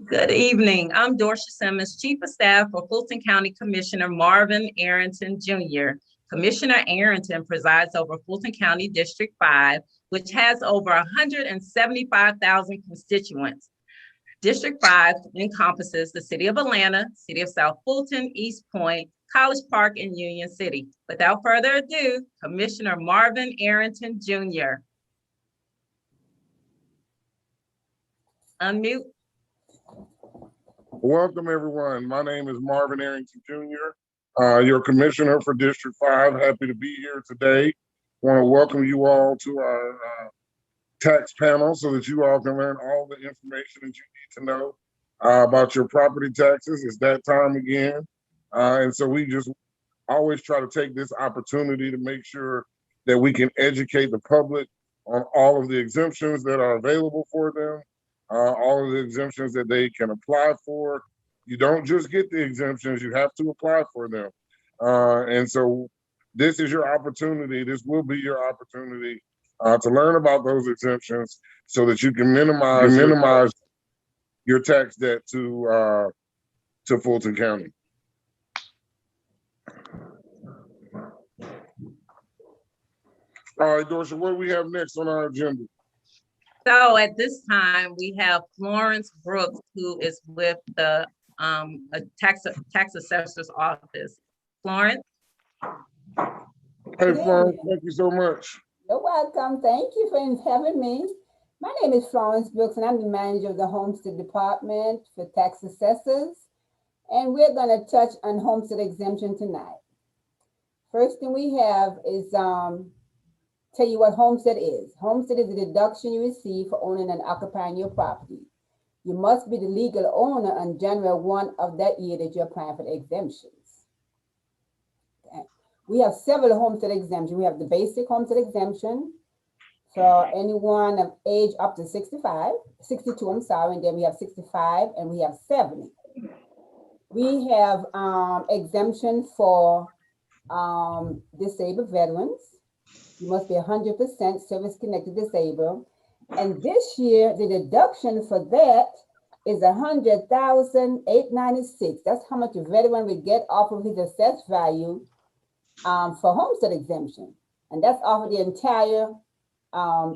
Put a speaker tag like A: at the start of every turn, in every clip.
A: Good evening. I'm Dorcia Simmons, Chief of Staff for Fulton County Commissioner Marvin Arrington Jr. Commissioner Arrington presides over Fulton County District 5, which has over 175,000 constituents. District 5 encompasses the City of Atlanta, City of South Fulton, East Point, College Park, and Union City. Without further ado, Commissioner Marvin Arrington Jr. Unmute.
B: Welcome, everyone. My name is Marvin Arrington Jr., your Commissioner for District 5. Happy to be here today. Want to welcome you all to our tax panel so that you all can learn all the information that you need to know about your property taxes. It's that time again. And so we just always try to take this opportunity to make sure that we can educate the public on all of the exemptions that are available for them. All of the exemptions that they can apply for. You don't just get the exemptions, you have to apply for them. And so this is your opportunity, this will be your opportunity to learn about those exemptions so that you can minimize your tax debt to Fulton County. All right, Dorcia, what do we have next on our agenda?
A: So at this time, we have Florence Brooks, who is with the tax assessor's office. Florence?
B: Hey, Florence, thank you so much.
C: You're welcome. Thank you for having me. My name is Florence Brooks, and I'm the manager of the Homestead Department for tax assessors. And we're going to touch on homestead exemption tonight. First thing we have is tell you what homestead is. Homestead is a deduction you receive for owning and occupying your property. You must be the legal owner on January 1 of that year that you're applying for the exemptions. Okay. We have several homestead exemptions. We have the basic homestead exemption for anyone of age up to 62, and then we have 65 and we have 70. We have exemption for disabled veterans. You must be 100% service-connected disabled. And this year, the deduction for that is $100,896. That's how much a veteran would get off of his assessed value for homestead exemption. And that's off of the entire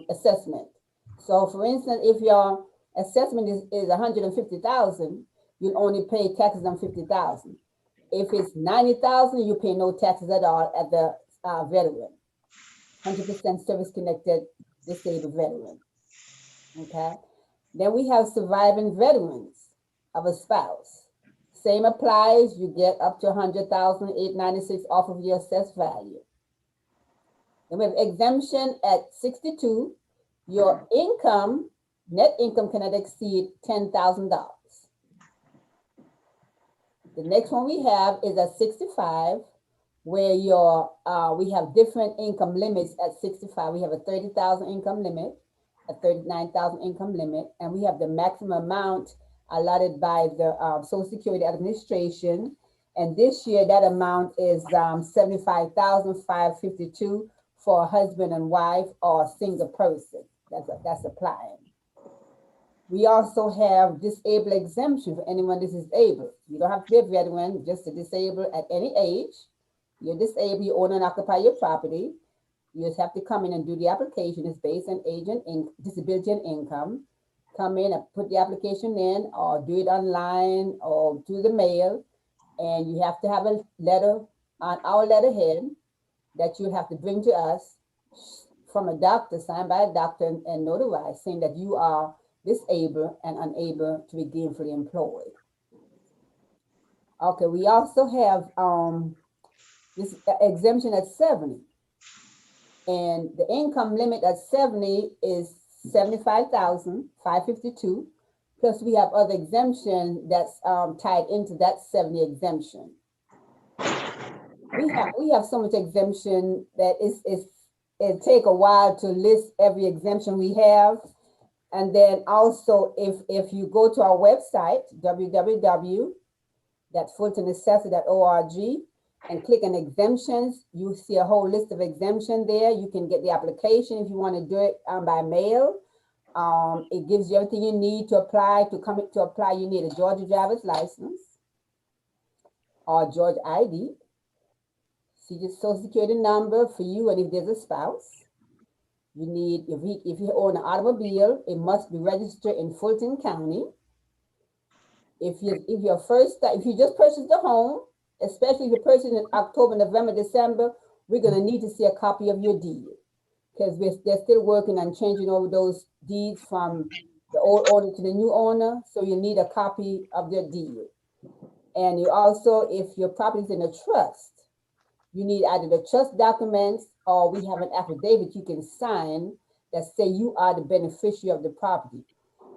C: assessment. So for instance, if your assessment is $150,000, you'll only pay taxes on $50,000. If it's $90,000, you pay no taxes at all at the veteran. 100% service-connected disabled veteran, okay? Then we have surviving veterans of a spouse. Same applies, you get up to $100,896 off of your assessed value. Then we have exemption at 62. Your income, net income cannot exceed $10,000. The next one we have is at 65. Where we have different income limits at 65. We have a 30,000 income limit, a 39,000 income limit, and we have the maximum amount allotted by the Social Security Administration. And this year that amount is $75,552 for a husband and wife or a single person. That's applying. We also have disabled exemption for anyone that is disabled. You don't have to be a veteran, just a disabled at any age. You're disabled, you own and occupy your property. You just have to come in and do the application. It's based on age and disability and income. Come in and put the application in or do it online or through the mail. And you have to have a letter on our letterhead that you have to bring to us from a doctor, signed by a doctor and notarized, saying that you are disabled and unable to be gainfully employed. Okay, we also have this exemption at 70. And the income limit at 70 is $75,552. Plus we have other exemption that's tied into that 70 exemption. We have so much exemption that it take a while to list every exemption we have. And then also if you go to our website, www.fultonassessor.org, and click on exemptions, you see a whole list of exemptions there. You can get the application if you want to do it by mail, It gives you everything you need to apply. To apply, you need a Georgia driver's license or Georgia ID. See your social security number for you, and if there's a spouse. You need, if you own an automobile, it must be registered in Fulton County. If you just purchased a home, especially if you purchased in October, November, December, we're gonna need to see a copy of your deed, because they're still working on changing over those deeds from the old owner to the new owner. So you need a copy of their deed. And you also, if your property is in a trust, you need either the trust documents, or we have an affidavit you can sign that say you are the beneficiary of the property.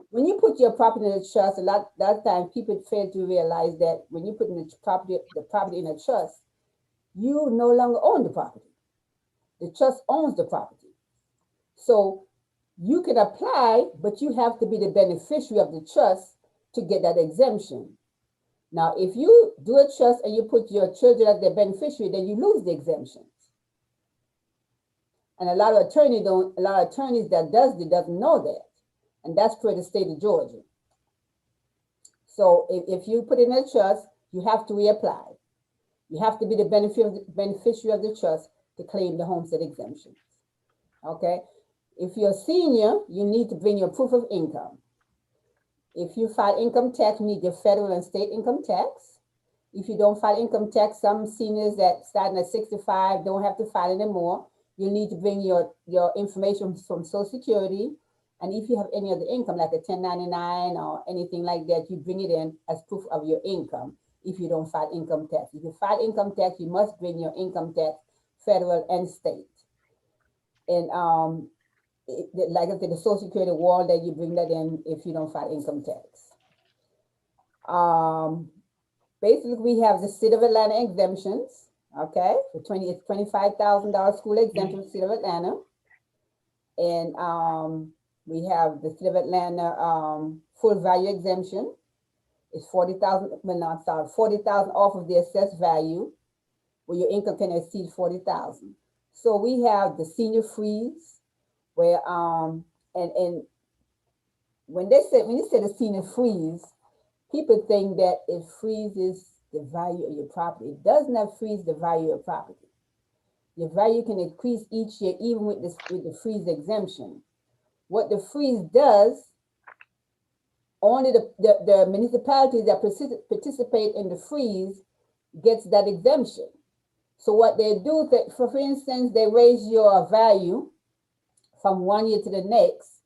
C: When you put your property in a trust, a lot of times people fail to realize that when you put in the property in a trust, you no longer own the property. The trust owns the property. So you can apply, but you have to be the beneficiary of the trust to get that exemption. Now, if you do a trust and you put your children as the beneficiary, then you lose the exemptions. And a lot of attorneys that doesn't know that. And that's for the state of Georgia. So if you put in a trust, you have to reapply. You have to be the beneficiary of the trust to claim the homestead exemption. Okay? If you're a senior, you need to bring your proof of income. If you file income tax, you need your federal and state income tax. If you don't file income tax, some seniors that starting at 65 don't have to file anymore. You need to bring your information from Social Security. And if you have any other income, like a 1099 or anything like that, you bring it in as proof of your income if you don't file income tax. If you file income tax, you must bring your income tax, federal and state. And like I said, the Social Security wall, that you bring that in if you don't file income tax. Basically, we have the City of Atlanta exemptions, okay? For it's $25,000 school exemption for City of Atlanta. And we have the City of Atlanta full value exemption. It's $40,000, well, not sorry, $40,000 off of the assessed value, where your income can exceed $40,000. So we have the senior freeze, where and when you say the senior freeze, people think that it freezes the value of your property. It does not freeze the value of your property. Your value can increase each year, even with the freeze exemption. What the freeze does, only the municipalities that participate in the freeze gets that exemption. So what they do, for instance, they raise your value from one year to the next.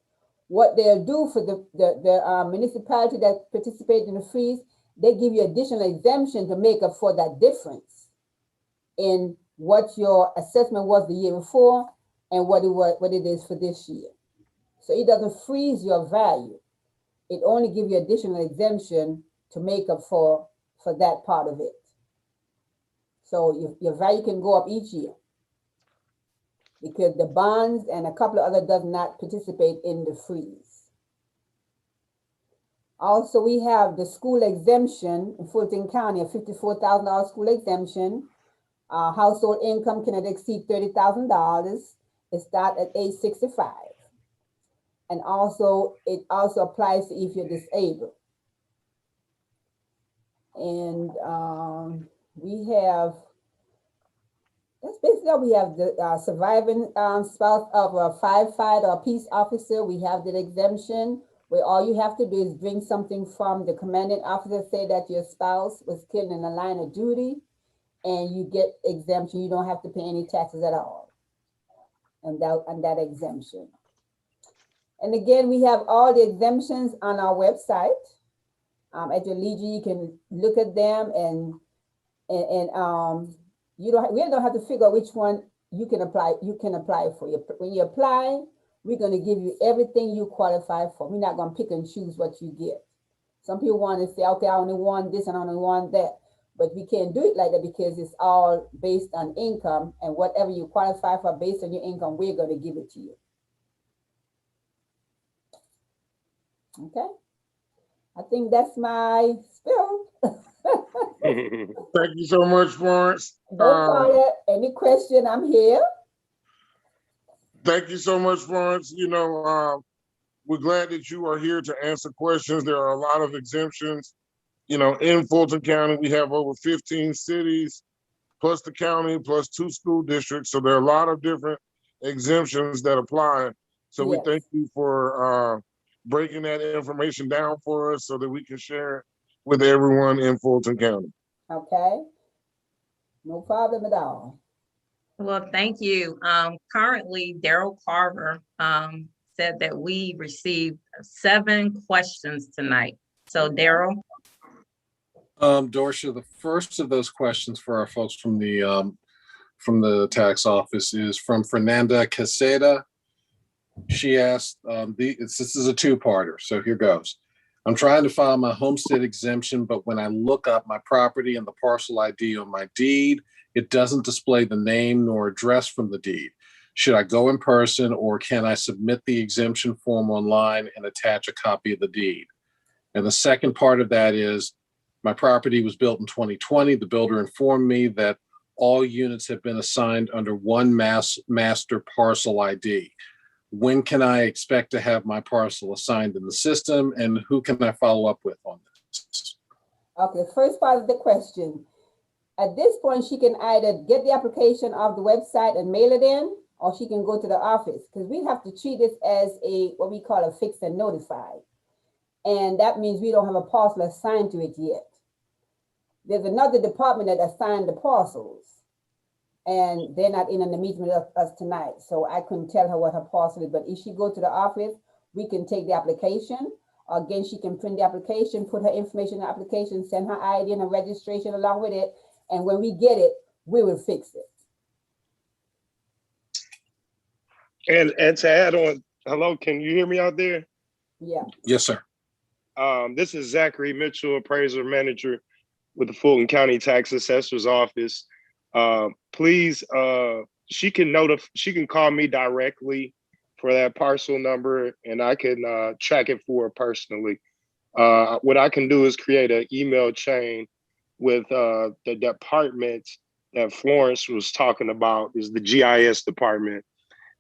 C: What they'll do for the municipality that participate in the freeze, they give you additional exemption to make up for that difference in what your assessment was the year before and what it is for this year. So it doesn't freeze your value. It only gives you additional exemption to make up for that part of it. So your value can go up each year, because the bonds and a couple of other does not participate in the freeze. Also, we have the school exemption in Fulton County, a $54,000 school exemption. Household income cannot exceed $30,000. It starts at age 65. And also, it also applies to if you're disabled. And that's basically all we have. The surviving spouse of a firefighter or peace officer, we have the exemption, where all you have to do is bring something from the commanding officer, say that your spouse was killed in the line of duty, and you get exemption. You don't have to pay any taxes at all on that exemption. And again, we have all the exemptions on our website. At your leisure, you can look at them, and we don't have to figure out which one you can apply for. When you apply, we're going to give you everything you qualify for. We're not going to pick and choose what you get. Some people want to say, okay, I only want this and I only want that. But we can't do it like that, because it's all based on income, and whatever you qualify for based on your income, we're going to give it to you. Okay. I think that's my spill.
B: Thank you so much, Florence.
C: Any question, I'm here.
B: Thank you so much, Florence. we're glad that you are here to answer questions. There are a lot of exemptions. You know, in Fulton County, we have over 15 cities, plus the county, plus 2 school districts. So there are a lot of different exemptions that apply. So we
C: Yes.
B: thank you for breaking that information down for us so that we can share it with everyone in Fulton County.
C: Okay. No problem at all.
A: Well, thank you. Currently, Daryl Carver said that we received 7 questions tonight. So Daryl.
D: Dorcia, the first of those questions for our folks from the tax office is from Fernanda Caseda. She asked, this is a 2-parter, so here goes. I'm trying to file my homestead exemption, but when I look up my property and the parcel ID on my deed, it doesn't display the name nor address from the deed. Should I go in person, or can I submit the exemption form online and attach a copy of the deed? And the second part of that is, my property was built in 2020. The builder informed me that all units have been assigned under one master parcel ID. When can I expect to have my parcel assigned in the system, and who can I follow up with on this?
C: Okay, first part of the question. At this point, she can either get the application off the website and mail it in, or she can go to the office, because we have to treat this as what we call a fixed and notified. And that means we don't have a parcel assigned to it yet. There's another department that assigned the parcels, and they're not in the meeting with us tonight. So I couldn't tell her what her parcel is, but if she go to the office, we can take the application. Again, she can print the application, put her information in the application, send her ID and her registration along with it. And when we get it, we will fix it.
E: And to add on, hello, can you hear me out there?
C: Yeah.
D: Yes, sir.
E: This is Zachary Mitchell, appraiser manager with the Fulton County Tax Assessor's Office. Please, she can call me directly for that parcel number, and I can track it for her personally. What I can do is create an email chain with the department that Florence was talking about, is the GIS department.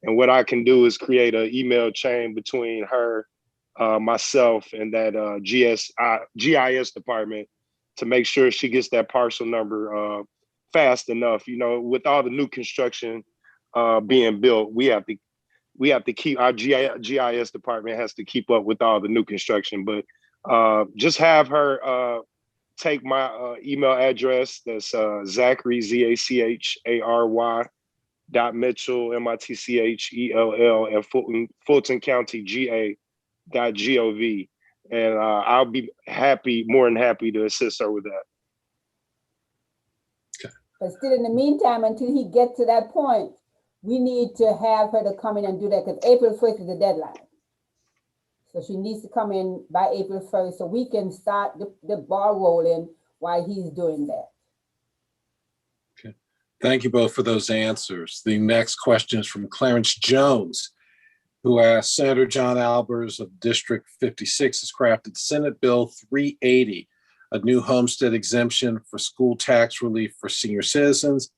E: And what I can do is create an email chain between her, myself, and that GIS department to make sure she gets that parcel number fast enough. You know, with all the new construction being built, we have to keep, our GIS department has to keep up with all the new construction. But just have her take my email address. That's Zachary, ZACHARY .Mitchell, MITCHELL at Fulton County GA.gov. And I'll be more than happy to assist her with that.
D: Okay.
C: But still, in the meantime, until he gets to that point, we need to have her to come in and do that, because April 1st is the deadline. So she needs to come in by April 1st so we can start the ball rolling while he's doing that.
D: Okay. Thank you both for those answers. The next question is from Clarence Jones, who asked, Senator John Albers of District 56 has crafted Senate Bill 380, a new homestead exemption for school tax relief for senior citizens.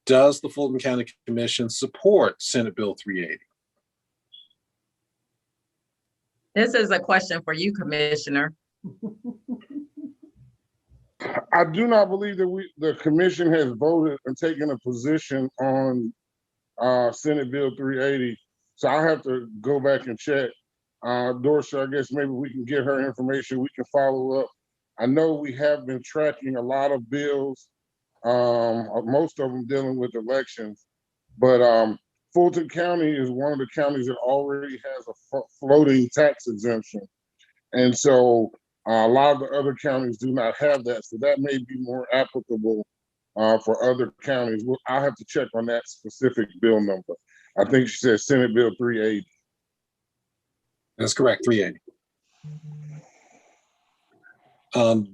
D: Does the Fulton County Commission support Senate Bill 380?
A: This is a question for you, Commissioner.
B: I do not believe that the commission has voted and taken a position on Senate Bill 380. So I have to go back and check. Dorcia, I guess maybe we can get her information. We can follow up. I know we have been tracking a lot of bills, most of them dealing with elections, but Fulton County is one of the counties that already has a floating tax exemption. And so a lot of the other counties do not have that. So that may be more applicable for other counties. I'll have to check on that specific bill number. I think she said Senate Bill 380.
D: That's correct, 380.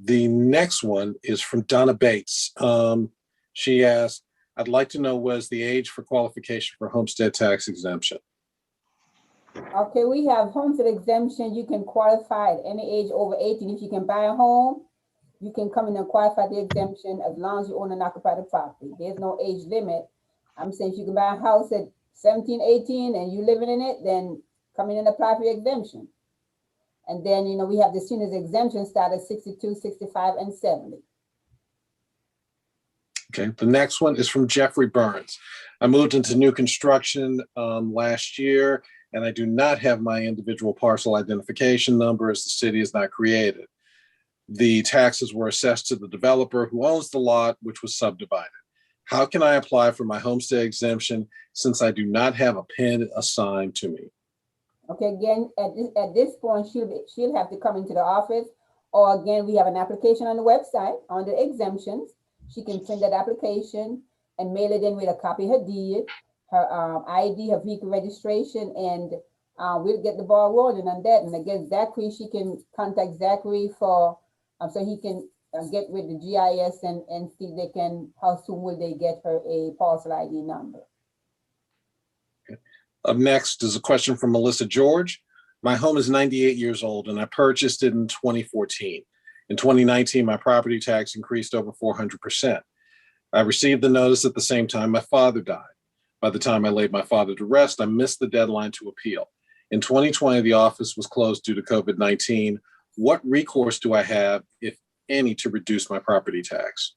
D: The next one is from Donna Bates. She asked, I'd like to know what is the age for qualification for homestead tax exemption?
C: Okay, we have homestead exemption. You can qualify at any age over 18. If you can buy a home, you can come in and qualify the exemption as long as you own and occupy the property. There's no age limit. I'm saying if you can buy a house at 17, 18 and you living in it, then come in and apply for your exemption. And then, we have the seniors exemption start at 62, 65, and 70.
D: Okay, the next one is from Jeffrey Burns. I moved into new construction last year, and I do not have my individual parcel identification number as the city is not created. The taxes were assessed to the developer who owns the lot, which was subdivided. How can I apply for my homestead exemption since I do not have a PIN assigned to me?
C: Okay, again, at this point, she'll have to come into the office, or again, we have an application on the website under exemptions. She can print that application and mail it in with a copy of her deed, her ID, her vehicle registration, and we'll get the ball rolling on that. And again, Zachary, she can contact Zachary for, so he can get with the GIS and see how soon will they get her a parcel ID number.
D: Up next is a question from Melissa George. My home is 98 years old and I purchased it in 2014. In 2019, my property tax increased over 400%. I received the notice at the same time my father died. By the time I laid my father to rest, I missed the deadline to appeal. In 2020, the office was closed due to COVID-19. What recourse do I have, if any, to reduce my property tax?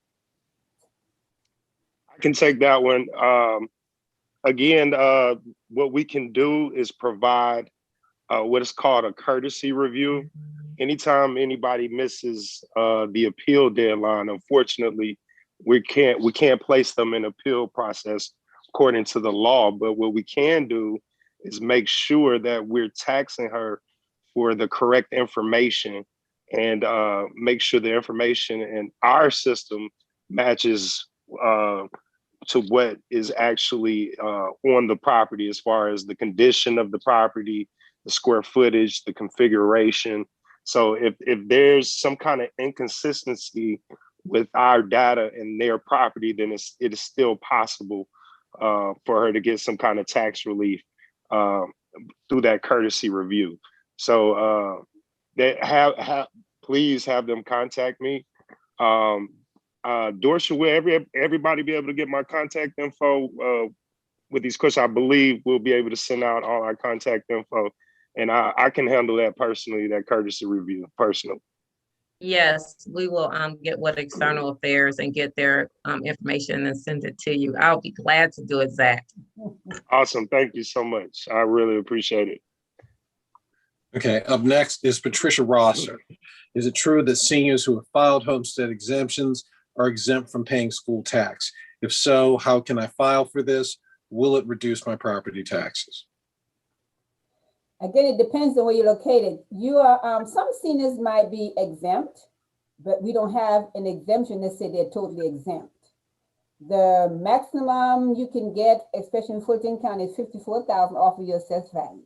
E: I can take that one. Again, what we can do is provide what is called a courtesy review. Anytime anybody misses the appeal deadline, unfortunately, we can't place them in appeal process according to the law. But what we can do is make sure that we're taxing her for the correct information and make sure the information in our system matches to what is actually on the property as far as the condition of the property, the square footage, the configuration. So if there's some kind of inconsistency with our data and their property, then it is still possible for her to get some kind of tax relief through that courtesy review. So please have them contact me. Dorsha, will everybody be able to get my contact info with these questions? I believe we'll be able to send out all our contact info, and I can handle that personally, that courtesy review personally.
A: Yes, we will get with external affairs and get their information and send it to you. I'll be glad to do it, Zach.
E: Awesome. Thank you so much. I really appreciate it.
D: Okay, up next is Patricia Rosser. Is it true that seniors who have filed homestead exemptions are exempt from paying school tax? If so, how can I file for this? Will it reduce my property taxes?
C: Again, it depends on where you're located. You are some seniors might be exempt, but we don't have an exemption that say they're totally exempt. The maximum you can get, especially in Fulton County, is $54,000 off of your assessed value.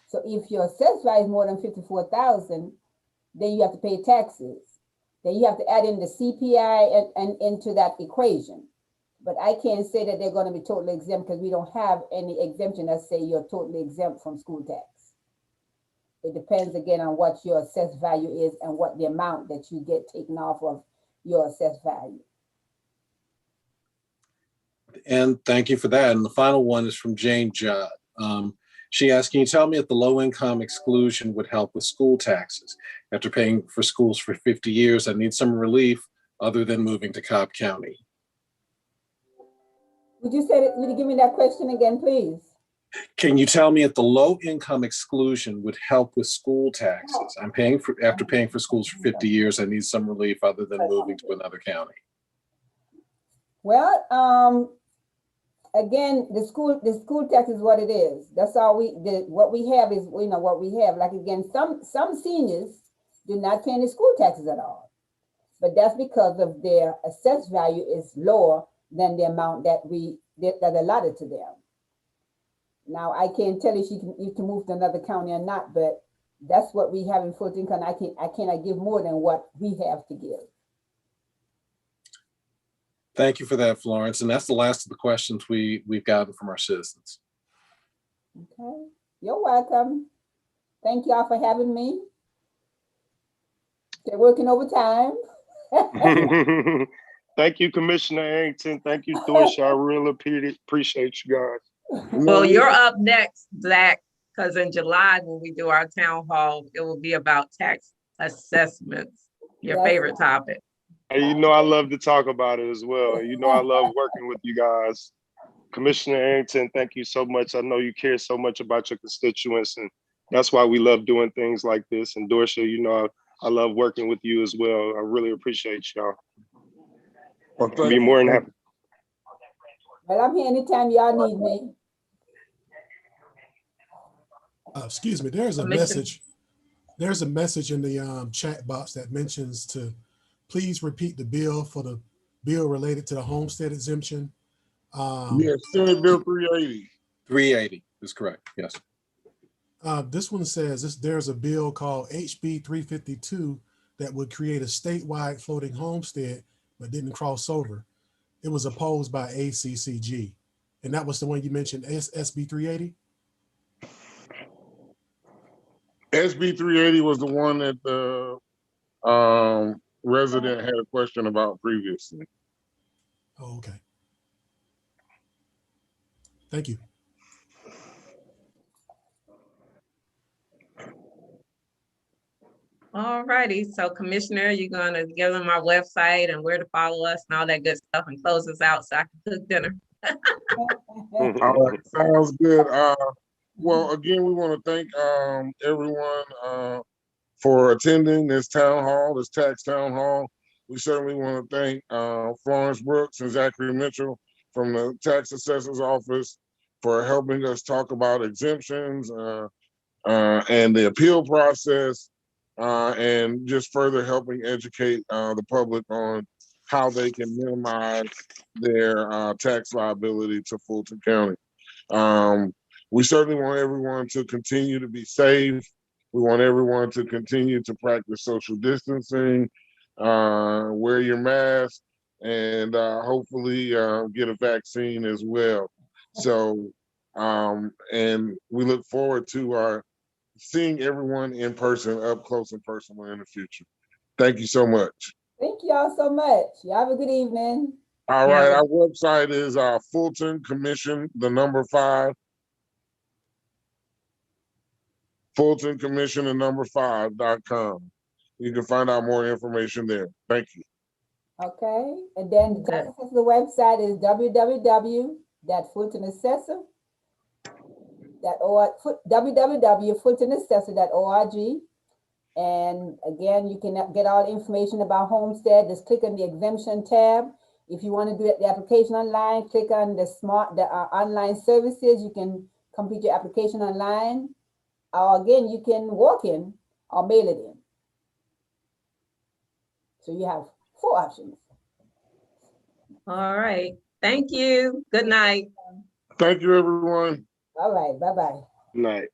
C: So if your assessed value is more than $54,000, then you have to pay taxes. Then you have to add in the CPI and into that equation. But I can't say that they're going to be totally exempt because we don't have any exemption that say you're totally exempt from school tax. It depends again on what your assessed value is and what the amount that you get taken off of your assessed value.
D: And thank you for that. And the final one is from Jane Judd. She asked, can you tell me if the low income exclusion would help with school taxes? After paying for schools for 50 years, I need some relief other than moving to Cobb County.
C: Would you give me that question again, please?
D: Can you tell me if the low income exclusion would help with school taxes? After paying for schools for 50 years, I need some relief other than moving to another county.
C: Well, again, the school tax is what it is. That's all what we have is, what we have. Like again, some seniors do not pay any school taxes at all, but that's because of their assessed value is lower than the amount that allotted to them. Now, I can't tell if you can move to another county or not, but that's what we have in Fulton County. I cannot give more than what we have to give.
D: Thank you for that, Florence. And that's the last of the questions we've gotten from our citizens.
C: Okay, you're welcome. Thank y'all for having me. They're working overtime.
E: Thank you, Commissioner Arrington. Thank you, Dorsha. I really appreciate you guys.
A: Well, you're up next, Zach. Because in July, when we do our town hall, it will be about tax assessments, your
C: That's
A: favorite topic.
E: And you know I love to talk about it as well. You know I love working with you guys. Commissioner Arrington, thank you so much. I know you care so much about your constituents, and that's why we love doing things like this. And Dorsha, you know I love working with you as well. I really appreciate y'all.
B: Well,
E: I'll be more than happy.
C: Well, I'm here anytime y'all need me.
F: Excuse me, there's a
A: Commissioner.
F: message. There's a message in the chat box that mentions to please repeat the bill for the bill related to the homestead exemption.
B: Yes, Senate Bill 380.
D: 380 is correct. Yes.
F: This one says there's a bill called HB 352 that would create a statewide floating homestead, but didn't cross over. It was opposed by ACCG. And that was the one you mentioned, SB 380?
B: SB 380 was the one that the resident had a question about previously.
F: Oh, okay. Thank you.
A: All righty, so Commissioner, you're gonna give them our website and where to follow us and all that good stuff and close us out so I can cook dinner.
B: All right, sounds good. Well, again, we want to thank everyone for attending this town hall, this tax town hall. We certainly want to thank Florence Brooks and Zachary Mitchell from the tax assessor's office for helping us talk about exemptions and the appeal process, and just further helping educate the public on how they can minimize their tax liability to Fulton County. We certainly want everyone to continue to be safe. We want everyone to continue to practice social distancing, wear your mask, and hopefully get a vaccine as well. So, and we look forward to seeing everyone in person, up close and personal in the future. Thank you so much.
C: Thank y'all so much. Y'all have a good evening.
B: All
A: Yeah.
B: right, our website is Fulton Commission, the number 5. Fulton Commission, the number 5.com. You can find out more information there. Thank you.
C: Okay, and then the tax assessor website is www.fultonassessor.org. And again, you can get all the information about Homestead. Just click on the exemption tab. If you want to do the application online, click on the online services. You can complete your application online. Or again, you can walk in or mail it in. So you have 4 options.
A: All right, thank you. Good night.
B: Thank you, everyone.
C: All right, bye-bye.
E: Night.